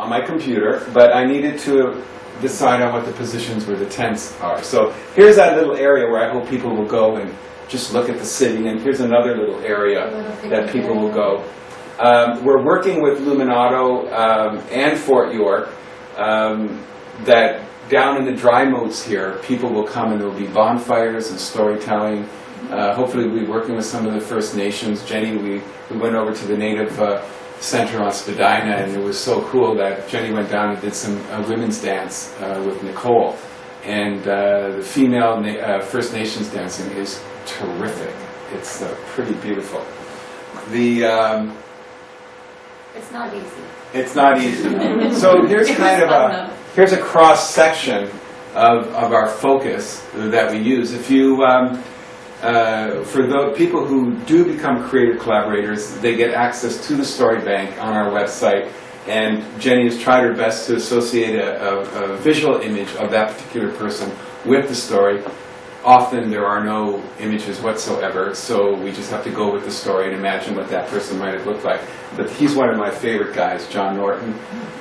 on my computer, but I needed to decide on what the positions where the tents are. So here's that little area where I hope people will go and just look at the city, and here's another little area that people will go. We're working with Luminato and Fort York, that down in the dry moats here, people will come and there will be bonfires and storytelling. Hopefully we'll be working with some of the First Nations. Jenny, we went over to the Native Center on Spadina, and it was so cool that Jenny went down and did some women's dance with Nicole. And the female First Nations dancing is terrific. It's pretty beautiful. It's not easy. It's not easy. So here's kind of here's a cross section of our focus that we use. If you for the people who do become creative collaborators, they get access to the story bank on our website, and Jenny has tried her best to associate a visual image of that particular person with the story. Often there are no images whatsoever, so we just have to go with the story and imagine what that person might have looked like. But he's one of my favorite guys, John Norton.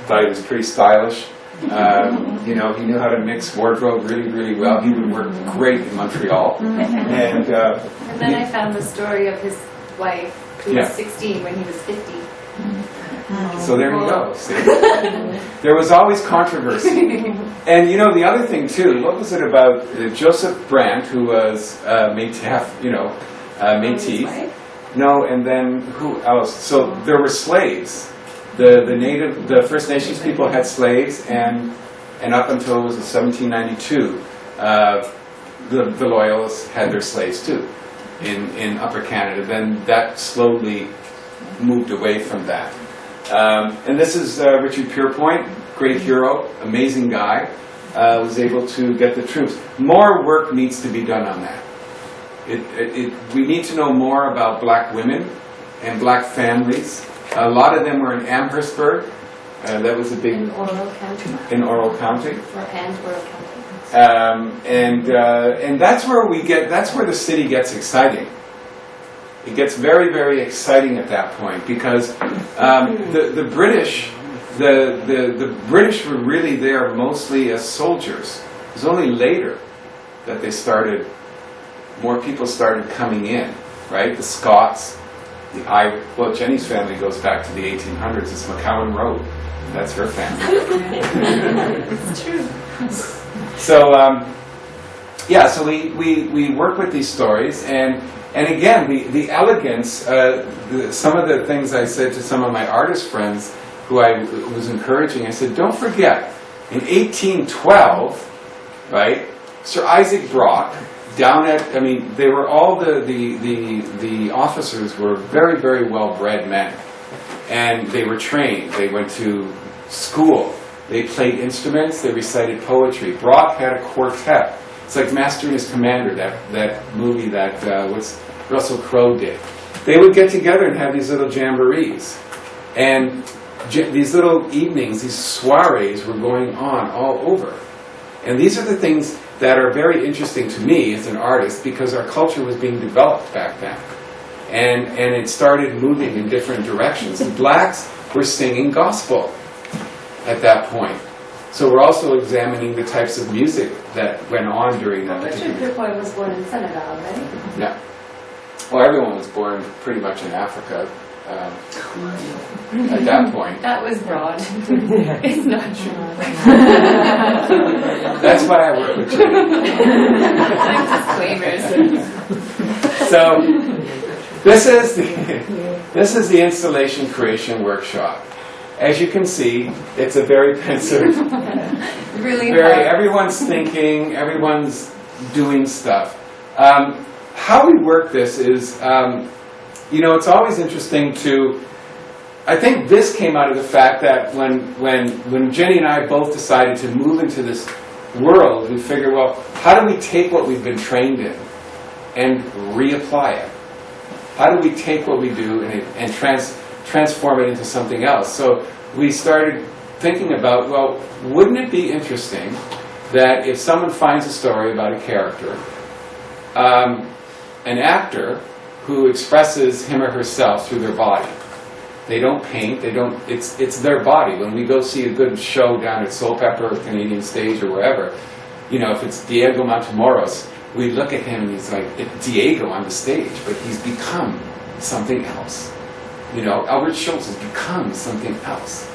Thought he was pretty stylish. You know, he knew how to mix wardrobe really, really well. He would work great in Montreal. And then I found the story of his wife, who was 16 when he was 50. So there you go. See? There was always controversy. And you know, the other thing too, what was it about Joseph Brandt, who was Métis, Métis? No, and then who else? So there were slaves. The First Nations people had slaves, and up until it was 1792, the Loyalists had their slaves too in Upper Canada. Then that slowly moved away from that. And this is Richard Pierpoint, great hero, amazing guy, was able to get the troops. More work needs to be done on that. We need to know more about black women and black families. A lot of them were in Amherstburg. That was a big... In Oral County. In Oral County. And Oral County. And that's where that's where the city gets exciting. It gets very, very exciting at that point, because the British, the British were really there mostly as soldiers. It was only later that they started, more people started coming in, right? The Scots, well, Jenny's family goes back to the 1800s. It's McCowan Road. That's her family. It's true. So, yeah, so we work with these stories, and again, the elegance, some of the things I said to some of my artist friends who I was encouraging, I said, don't forget, in 1812, right, Sir Isaac Brock, down at, I mean, they were all the officers were very, very well-bred men. And they were trained, they went to school, they played instruments, they recited poetry. Brock had a quartet. It's like Master and His Commander, that movie that Russell Crowe did. They would get together and have these little jamborees. And these little evenings, these soirees were going on all over. And these are the things that are very interesting to me as an artist, because our culture was being developed back then. And it started moving in different directions. The blacks were singing gospel at that point. So we're also examining the types of music that went on during that Richard Pierpoint was born in Senegal, right? Yeah. Well, everyone was born pretty much in Africa at that point. That was broad. It's not true. That's why I work with you. Disclaimers. So this is the installation creation workshop. As you can see, it's a very pensive, everyone's thinking, everyone's doing stuff. How we work this is, you know, it's always interesting to, I think this came out of the fact that when Jenny and I both decided to move into this world, we figured, well, how do we take what we've been trained in and reapply it? How do we take what we do and transform it into something else? So we started thinking about, well, wouldn't it be interesting that if someone finds a story about a character, an actor who expresses him or herself through their body, They don't paint. They don't. It's their body. When we go see a good show down at Soul Pepper or Canadian Stage or wherever, you know, if it's Diego Matamoros, we look at him and he's like, it's Diego on the stage, but he's become something else. You know, Albert Schultz has become something else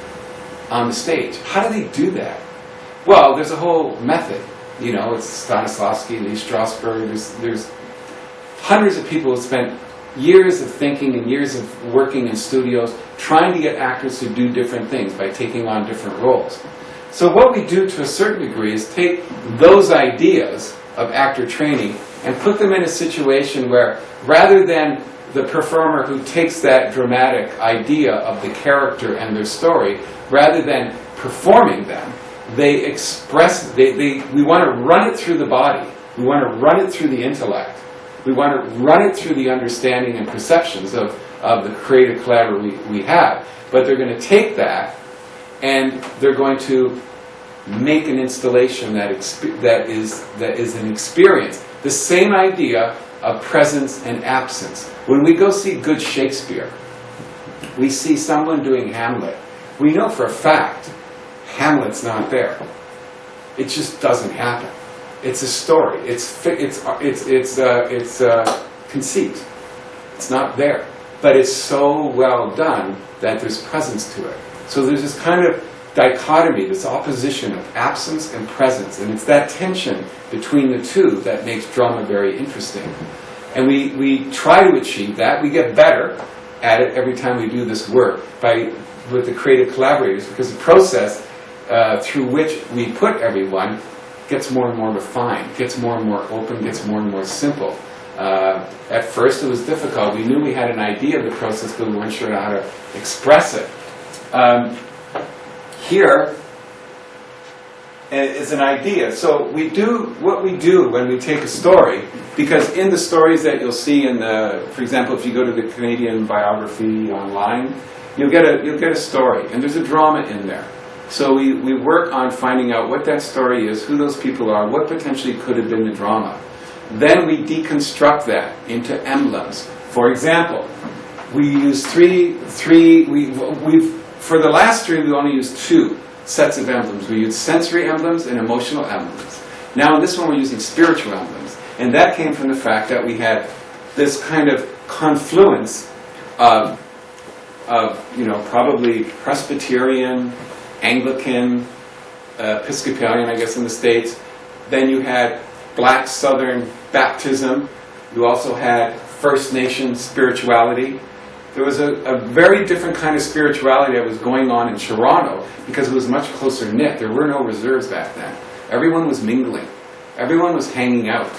on the stage. How do they do that? Well, there's a whole method. You know, it's Sokoloski, Lee Strasberg. There's hundreds of people who spent years of thinking and years of working in studios trying to get actors to do different things by taking on different roles. So what we do to a certain degree is take those ideas of actor training and put them in a situation where, rather than the performer who takes that dramatic idea of the character and their story, rather than performing them, they express, we want to run it through the body, we want to run it through the intellect, we want to run it through the understanding and perceptions of the creative collaborator we have. But they're going to take that and they're going to make an installation that is an experience. The same idea of presence and absence. When we go see good Shakespeare, we see someone doing Hamlet. We know for a fact Hamlet's not there. It just doesn't happen. It's a story. It's conceit. It's not there, but it's so well done that there's presence to it. So there's this kind of dichotomy, this opposition of absence and presence, and it's that tension between the two that makes drama very interesting. And we try to achieve that. We get better at it every time we do this work with the creative collaborators, because the process through which we put everyone gets more and more refined, gets more and more open, gets more and more simple. At first it was difficult. We knew we had an idea of the process, but we weren't sure how to express it. Here is an idea. So we do what we do when we take a story, because in the stories that you'll see in the, for example, if you go to the Canadian biography online, you'll get a story, and there's a drama in there. So we work on finding out what that story is, who those people are, what potentially could have been the drama. Then we deconstruct that into emblems. For example, we use for the last three, we only used 2 sets of emblems. We used sensory emblems and emotional emblems. Now in this one we're using spiritual emblems. And that came from the fact that we had this kind of confluence of you know, probably Presbyterian, Anglican, Episcopalian, I guess, in the States. Then you had Black Southern baptism. You also had First Nation spirituality. There was a very different kind of spirituality that was going on in Toronto because it was much closer knit. There were no reserves back then. Everyone was mingling. Everyone was hanging out.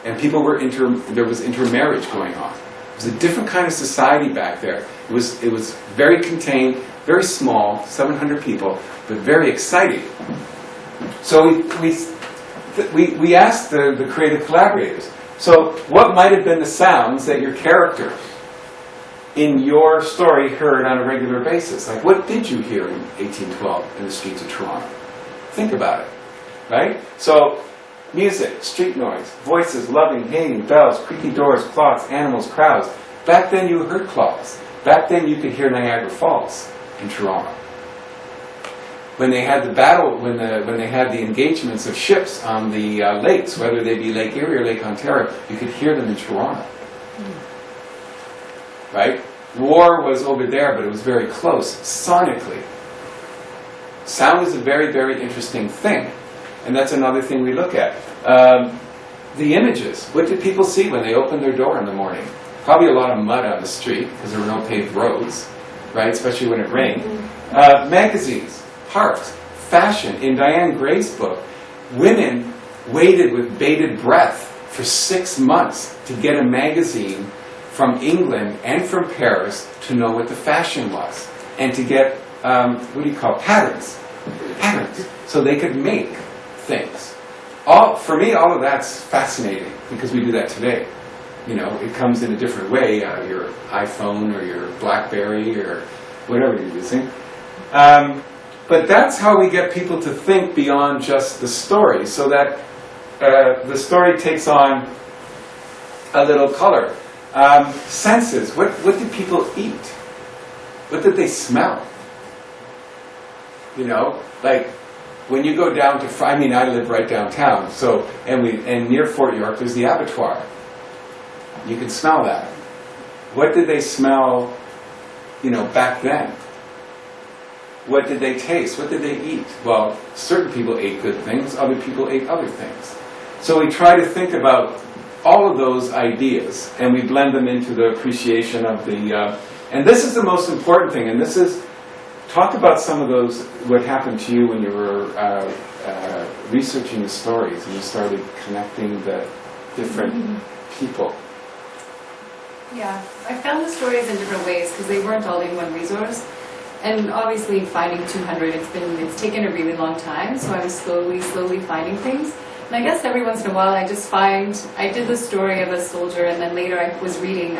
And people were there was intermarriage going on. It was a different kind of society back there. It was very contained, very small, 700 people, but very exciting. So we asked the creative collaborators, so what might have been the sounds that your character in your story heard on a regular basis? Like, what did you hear in 1812 in the streets of Toronto? Think about it, right? So, music, street noise, voices, loving, hanging, bells, creaky doors, clocks, animals, crowds. Back then you heard clocks. Back then you could hear Niagara Falls in Toronto. When they had the battle, when they had the engagements of ships on the lakes, whether they be Lake Erie or Lake Ontario, you could hear them in Toronto. Right? War was over there, but it was very close, sonically. Sound is a very, very interesting thing. And that's another thing we look at. The images. What did people see when they opened their door in the morning? Probably a lot of mud on the street, because there were no paved roads, right? Especially when it rained. Magazines, harps, fashion. In Diane Gray's book, women waited with bated breath for 6 months to get a magazine from England and from Paris to know what the fashion was, and to get, patterns, so they could make things. For me, all of that's fascinating, because we do that today. You know, it comes in a different way, your iPhone or your BlackBerry or whatever you're using. But that's how we get people to think beyond just the story, so that the story takes on a little color. Senses. What did people eat? What did they smell? You know, like when you go down to, I mean, I live right downtown, so, and near Fort York there's the abattoir. You can smell that. What did they smell, you know, back then? What did they taste? What did they eat? Well, certain people ate good things, other people ate other things. So we try to think about all of those ideas, and we blend them into the appreciation of the, and this is the most important thing, and this is, talk about some of those, what happened to you when you were researching the stories, and you started connecting the different people. Yeah, I found the stories in different ways because they weren't all in one resource. And obviously finding 200, it's taken a really long time, so I was slowly finding things. And I guess every once in a while I just find, I did the story of a soldier, and then later I was reading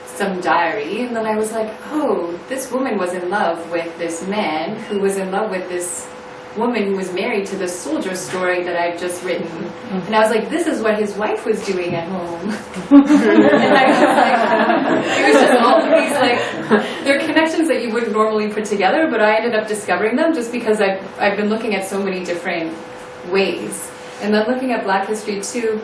some diary, and then I was like, oh, this woman was in love with this man who was in love with this woman who was married to the soldier story that I'd just written. And I was like, this is what his wife was doing at home. And I was like, it was just all of these, like, they're connections that you wouldn't normally put together, but I ended up discovering them just because I've been looking at so many different ways. And then looking at Black history too,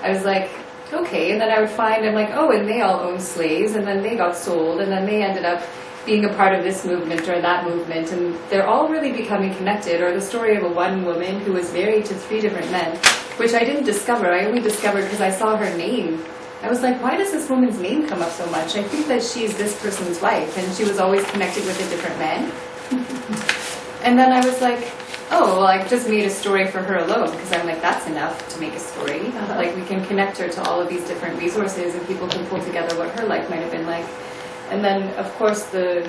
I was like, okay, and then I would find, I'm like, oh, and they all owned slaves, and then they got sold, and then they ended up being a part of this movement or that movement, and they're all really becoming connected. Or the story of a one woman who was married to 3 different men, which I didn't discover. I only discovered because I saw her name. I was like, why does this woman's name come up so much? I think that she's this person's wife, and she was always connected with a different man. And then I was like, oh, well, I just made a story for her alone, because I'm like, that's enough to make a story. Like, we can connect her to all of these different resources, and people can pull together what her life might have been like. And then, of course, the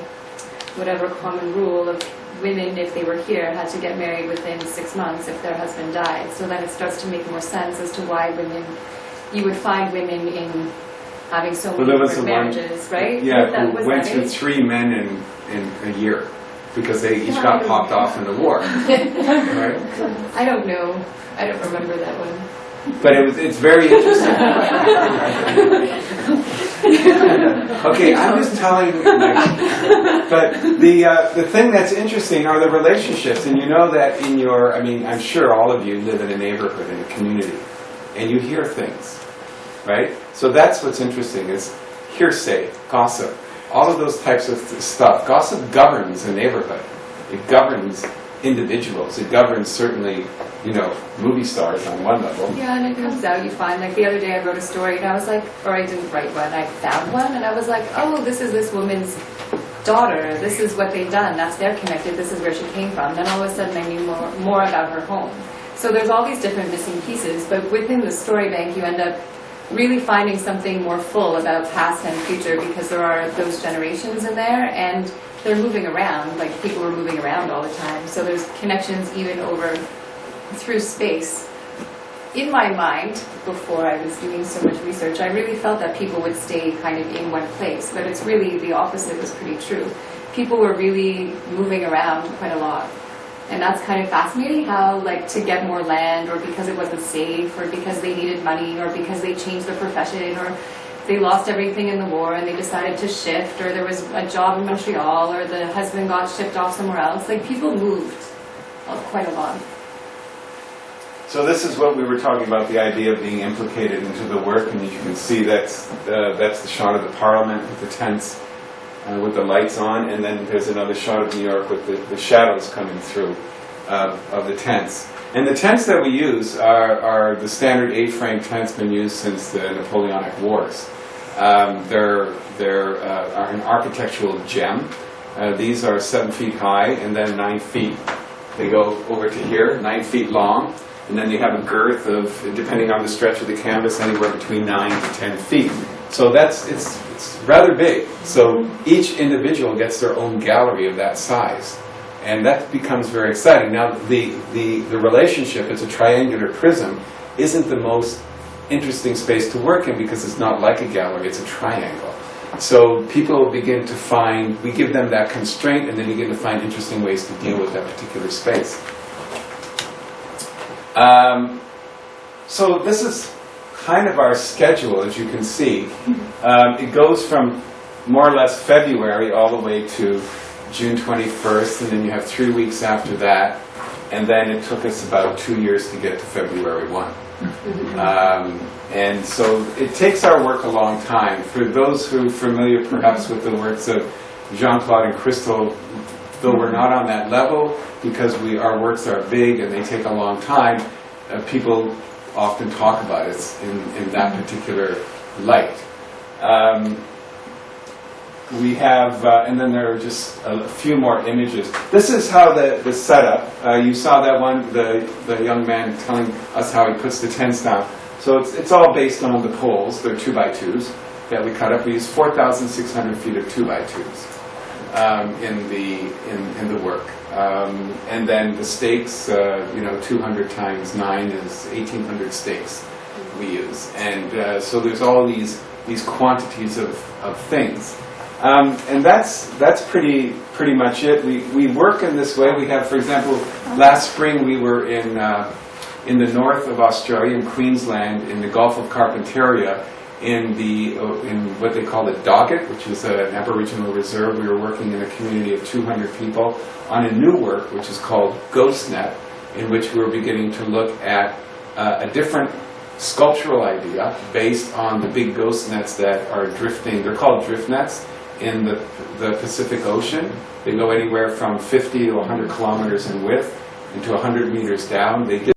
whatever common rule of women, if they were here, had to get married within 6 months if their husband died. So then it starts to make more sense as to why women, you would find women in having so many different marriages, right? Yeah, who went through 3 men in a year because they each got popped off in the war. Right? I don't know. I don't remember that one. But it's very interesting. Okay, I'm just telling you. But the thing that's interesting are the relationships, and you know that in your, I mean, I'm sure all of you live in a neighborhood, in a community, and you hear things, right? So that's what's interesting, is hearsay, gossip, all of those types of stuff. Gossip governs a neighborhood. It governs individuals. It governs certainly, you know, movie stars on one level. Yeah, and it comes out, you find, like the other day I wrote a story and I was like, or I didn't write one, I found one, and I was like, oh, this is this woman's daughter, this is what they've done, that's they're connected, this is where she came from. Then all of a sudden I knew more about her home. So there's all these different missing pieces, but within the story bank you end up really finding something more full about past and future, because there are those generations in there, and they're moving around, like people are moving around all the time. So there's connections even over through space. In my mind, before I was doing so much research, I really felt that people would stay kind of in one place, but it's really the opposite was pretty true. People were really moving around quite a lot. And that's kind of fascinating how, like, to get more land, or because it wasn't safe, or because they needed money, or because they changed their profession, or they lost everything in the war and they decided to shift, or there was a job in Montreal, or the husband got shipped off somewhere else. Like, people moved quite a lot. So this is what we were talking about, the idea of being implicated into the work, and you can see that's the shot of the Parliament with the tents, with the lights on, and then there's another shot of New York with the shadows coming through of the tents. And the tents that we use are the standard 8-frame tents been used since the Napoleonic Wars. They're an architectural gem. These are 7 feet high and then 9 feet. They go over to here, 9 feet long, and then you have a girth of, depending on the stretch of the canvas, anywhere between 9 to 10 feet. So it's rather big. So each individual gets their own gallery of that size. And that becomes very exciting. Now, the relationship, it's a triangular prism, isn't the most interesting space to work in because it's not like a gallery, it's a triangle. So people begin to find, we give them that constraint, and then begin to find interesting ways to deal with that particular space. So this is kind of our schedule, as you can see. It goes from more or less February all the way to June 21st, and then you have 3 weeks after that, and then it took us about 2 years to get to February 1. And so it takes our work a long time. For those who are familiar perhaps with the works of Jean-Claude and Crystal, though we're not on that level, because our works are big and they take a long time, people often talk about it in that particular light. We have, and then there are just a few more images. This is how the setup, you saw that one, the young man telling us how he puts the tents down. So it's all based on the poles. They're 2x2s that we cut up. We use 4,600 feet of 2x2s in the work. And then the stakes, 200 times 9 is 1,800 stakes we use. And so there's all these quantities of things. And that's pretty much it. We work in this way. We have, for example, last spring we were in the north of Australia, in Queensland, in the Gulf of Carpentaria, in what they call the Doggett, which is an Aboriginal reserve. We were working in a community of 200 people on a new work, which is called Ghost Net, in which we were beginning to look at a different sculptural idea based on the big ghost nets that are drifting. They're called drift nets in the Pacific Ocean. They go anywhere from 50 to 100 kilometers in width and to 100 meters down. They